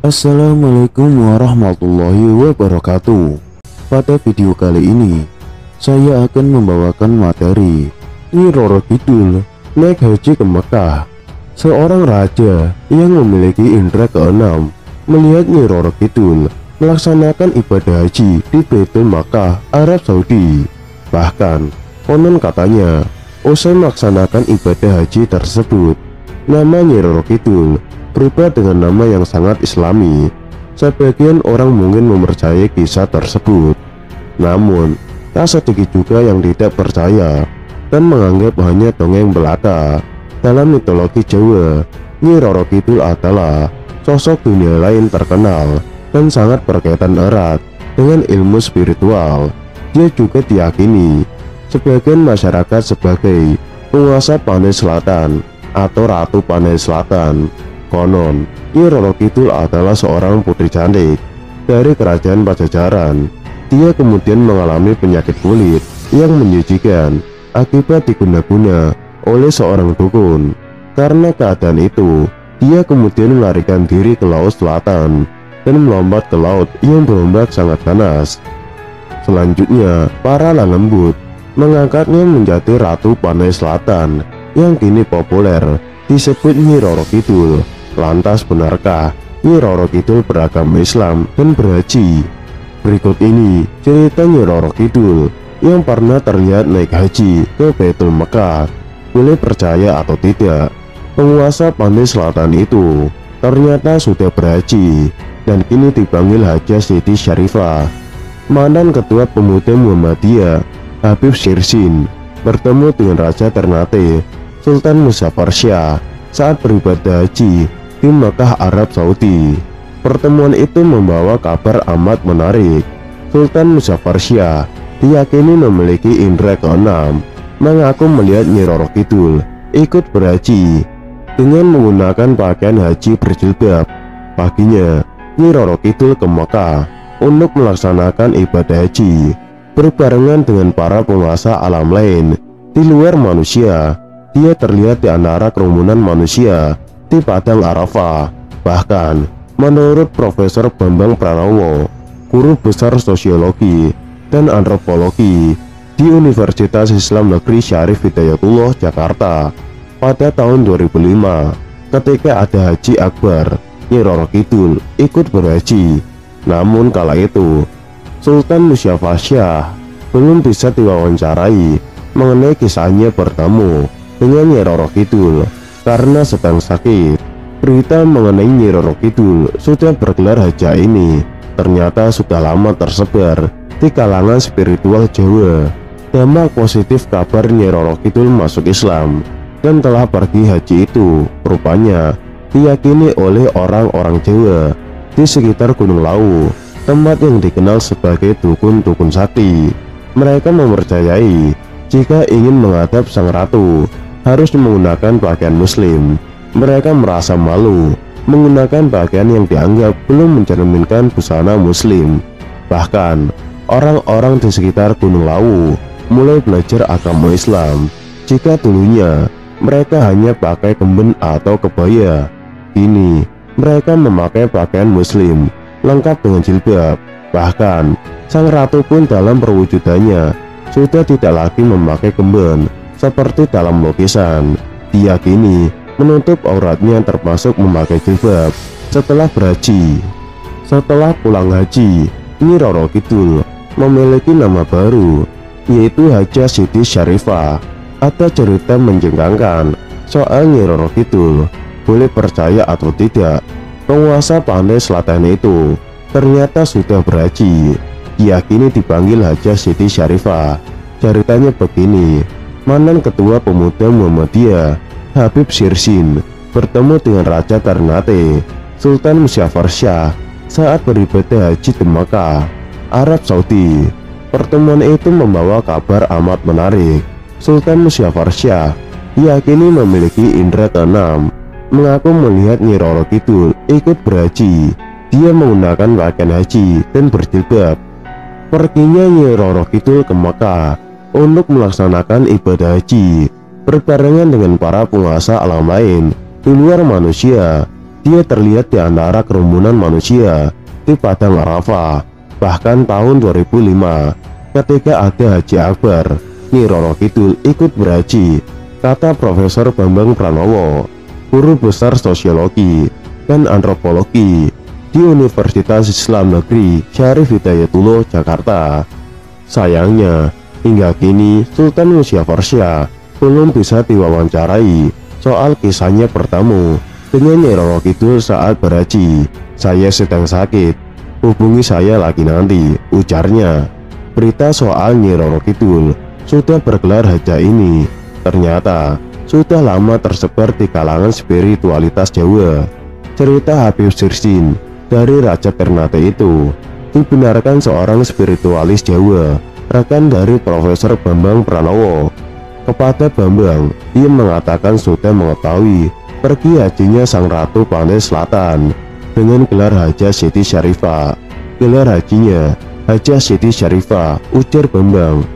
Assalamualaikum warahmatullahi wabarakatuh. Pada video kali ini saya akan membawakan materi Nyi Roro Kidul naik haji ke Mekah. Seorang raja yang memiliki indera keenam melihat Nyi Roro Kidul melaksanakan ibadah haji di Baitul Makkah, Arab Saudi. Bahkan konon katanya usai melaksanakan ibadah haji tersebut, nama Nyi Roro Kidul berubah dengan nama yang sangat islami. Sebagian orang mungkin mempercayai kisah tersebut, namun tak sedikit juga yang tidak percaya dan menganggap hanya dongeng belaka. Dalam mitologi Jawa, Nyi Roro Kidul adalah sosok dunia lain terkenal dan sangat berkaitan erat dengan ilmu spiritual. Dia juga diyakini sebagian masyarakat sebagai penguasa Pantai Selatan atau Ratu Pantai Selatan. Konon, Nyi Roro Kidul adalah seorang putri cantik dari kerajaan Pajajaran. Dia kemudian mengalami penyakit kulit yang menjijikan akibat diguna-guna oleh seorang dukun. Karena keadaan itu, dia kemudian melarikan diri ke Laut Selatan dan melompat ke laut yang berombak sangat panas. Selanjutnya, para lembut mengangkatnya menjadi Ratu Pantai Selatan yang kini populer disebut Nyi Roro Kidul. Lantas benarkah Nyi Roro Kidul beragama Islam dan berhaji? Berikut ini cerita Nyi Roro Kidul yang pernah terlihat naik haji ke Baitul Makkah. Boleh percaya atau tidak, penguasa Pantai Selatan itu ternyata sudah berhaji dan kini dipanggil Haja Siti Syarifah. Mantan Ketua Pemuda Muhammadiyah Habib Sirsin bertemu dengan Raja Ternate Sultan Muzaffar Shah saat beribadah haji di Mekah, Arab Saudi. Pertemuan itu membawa kabar amat menarik. Sultan Muzaffar Shah diyakini memiliki indera keenam, mengaku melihat Nyi Roro Kidul ikut berhaji dengan menggunakan pakaian haji berjilbab. Paginya, Nyi Roro Kidul ke Mekah untuk melaksanakan ibadah haji berbarengan dengan para penguasa alam lain di luar manusia. Dia terlihat di antara kerumunan manusia di Padang Arafah. Bahkan menurut Profesor Bambang Pranowo, guru besar sosiologi dan antropologi di Universitas Islam Negeri Syarif Hidayatullah Jakarta, pada tahun 2005 ketika ada Haji Akbar, Nyi Roro Kidul ikut berhaji. Namun kala itu Sultan Muzaffar Shah belum bisa diwawancarai mengenai kisahnya bertemu dengan Nyi Roro Kidul karena sedang sakit. Berita mengenai Nyi Roro Kidul sudah bergelar haja ini ternyata sudah lama tersebar di kalangan spiritual Jawa. Dampak positif kabar Nyi Roro Kidul masuk Islam dan telah pergi haji itu rupanya diyakini oleh orang-orang Jawa di sekitar Gunung Lawu, tempat yang dikenal sebagai dukun-dukun sakti. Mereka mempercayai jika ingin menghadap sang ratu harus menggunakan pakaian muslim. Mereka merasa malu menggunakan pakaian yang dianggap belum mencerminkan busana muslim. Bahkan orang-orang di sekitar Gunung Lawu mulai belajar agama Islam. Jika dulunya mereka hanya pakai kemben atau kebaya, kini mereka memakai pakaian muslim lengkap dengan jilbab. Bahkan sang ratu pun dalam perwujudannya sudah tidak lagi memakai kemben seperti dalam lukisan. Diyakini menutup auratnya termasuk memakai jilbab setelah berhaji. Setelah pulang haji, Nyi Roro Kidul memiliki nama baru, yaitu Haja Siti Syarifah. Ada cerita menjengkelkan soal Nyi Roro Kidul. Boleh percaya atau tidak, penguasa Pantai Selatan itu ternyata sudah berhaji. Diyakini dipanggil Haja Siti Syarifah. Ceritanya begini, mantan Ketua Pemuda Muhammadiyah Habib Sirsin bertemu dengan Raja Ternate Sultan Muzaffar Shah saat beribadah haji di Mekah, Arab Saudi. Pertemuan itu membawa kabar amat menarik. Sultan Muzaffar Shah diyakini memiliki indera keenam, mengaku melihat Nyi Roro Kidul ikut berhaji. Dia menggunakan pakaian haji dan berjilbab. Perginya Nyi Roro Kidul ke Mekah untuk melaksanakan ibadah haji berbarengan dengan para penguasa alam lain di luar manusia. Dia terlihat di antara kerumunan manusia di Padang Arafah. Bahkan tahun 2005 ketika ada Haji Akbar, Nyi Roro Kidul ikut berhaji, kata Profesor Bambang Pranowo, guru besar sosiologi dan antropologi di Universitas Islam Negeri Syarif Hidayatullah, Jakarta. Sayangnya, hingga kini Sultan Musia Farsya belum bisa diwawancarai soal kisahnya bertemu dengan Nyi Roro Kidul saat berhaji. Saya sedang sakit, hubungi saya lagi nanti, ujarnya. Berita soal Nyi Roro Kidul sudah bergelar haja ini ternyata sudah lama tersebar di kalangan spiritualitas Jawa. Cerita Habib Sirsin dari Raja Ternate itu dibenarkan seorang spiritualis Jawa, rekan dari Profesor Bambang Pranowo. Kepada Bambang, ia mengatakan sudah mengetahui pergi hajinya Sang Ratu Pantai Selatan dengan gelar Hajah Siti Syarifah. Gelar hajinya Hajah Siti Syarifah, ujar Bambang.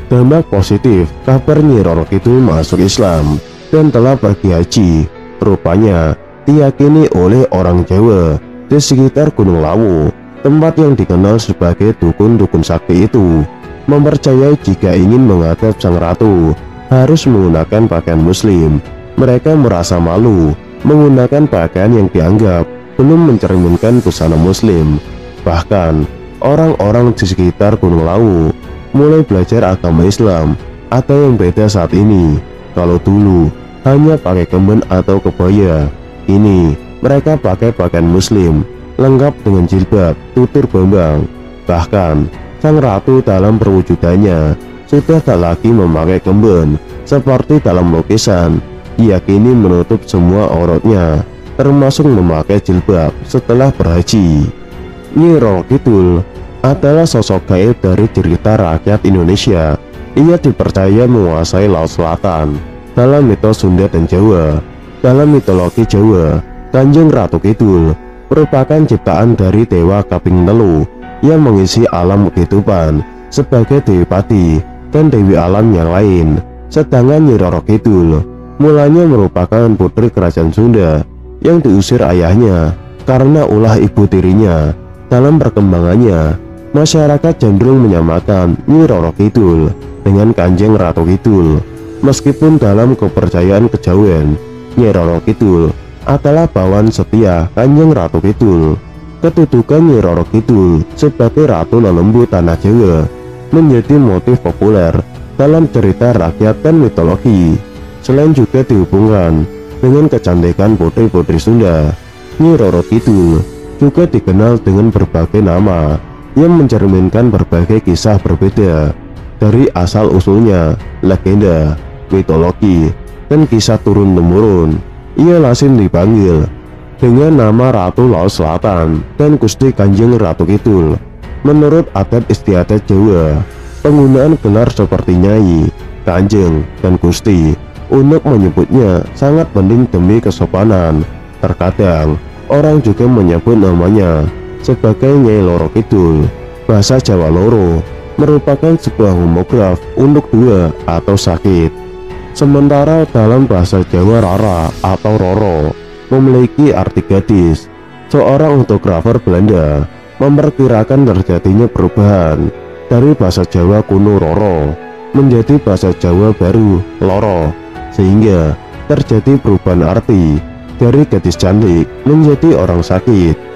Dampak positif kabar Nyi Roro Kidul masuk Islam dan telah pergi haji rupanya diyakini oleh orang Jawa di sekitar Gunung Lawu, tempat yang dikenal sebagai dukun-dukun sakti itu mempercayai jika ingin menghadap Sang Ratu harus menggunakan pakaian muslim. Mereka merasa malu menggunakan pakaian yang dianggap belum mencerminkan busana muslim. Bahkan orang-orang di sekitar Gunung Lawu mulai belajar agama Islam. Ada yang beda saat ini. Kalau dulu hanya pakai kemben atau kebaya, ini mereka pakai pakaian muslim lengkap dengan jilbab, tutur Bambang. Bahkan Sang Ratu dalam perwujudannya sudah tak lagi memakai kemben seperti dalam lukisan. Diyakini menutup semua auratnya, termasuk memakai jilbab setelah berhaji. Nyi Roro Kidul adalah sosok gaib dari cerita rakyat Indonesia. Ia dipercaya menguasai Laut Selatan dalam mitos Sunda dan Jawa. Dalam mitologi Jawa, Kanjeng Ratu Kidul merupakan ciptaan dari Dewa Kaping Telu yang mengisi alam kehidupan sebagai Dewi Pati dan Dewi Alam yang lain. Sedangkan Nyi Roro Kidul mulanya merupakan putri kerajaan Sunda yang diusir ayahnya karena ulah ibu tirinya. Dalam perkembangannya, masyarakat cenderung menyamakan Nyi Roro Kidul dengan Kanjeng Ratu Kidul. Meskipun dalam kepercayaan kejawen, Nyi Roro Kidul adalah bawahan setia Kanjeng Ratu Kidul. Kedudukan Nyi Roro Kidul sebagai Ratu Lelembu Tanah Jawa menjadi motif populer dalam cerita rakyat dan mitologi. Selain juga dihubungkan dengan kecantikan putri-putri Sunda, Nyi Roro Kidul juga dikenal dengan berbagai nama yang mencerminkan berbagai kisah berbeda, dari asal-usulnya, legenda, mitologi, dan kisah turun-temurun. Ia lazim dipanggil dengan nama Ratu Laut Selatan dan Gusti Kanjeng Ratu Kidul. Menurut adat istiadat Jawa, penggunaan gelar seperti Nyai, Kanjeng, dan Gusti untuk menyebutnya sangat penting demi kesopanan. Terkadang orang juga menyebut namanya sebagai Nyai Loro Kidul. Bahasa Jawa Loro merupakan sebuah homograf untuk dua atau sakit. Sementara dalam bahasa Jawa Rara atau Roro memiliki arti gadis. Seorang fotografer Belanda memperkirakan terjadinya perubahan dari bahasa Jawa kuno Roro menjadi bahasa Jawa baru Loro, sehingga terjadi perubahan arti dari gadis cantik menjadi orang sakit.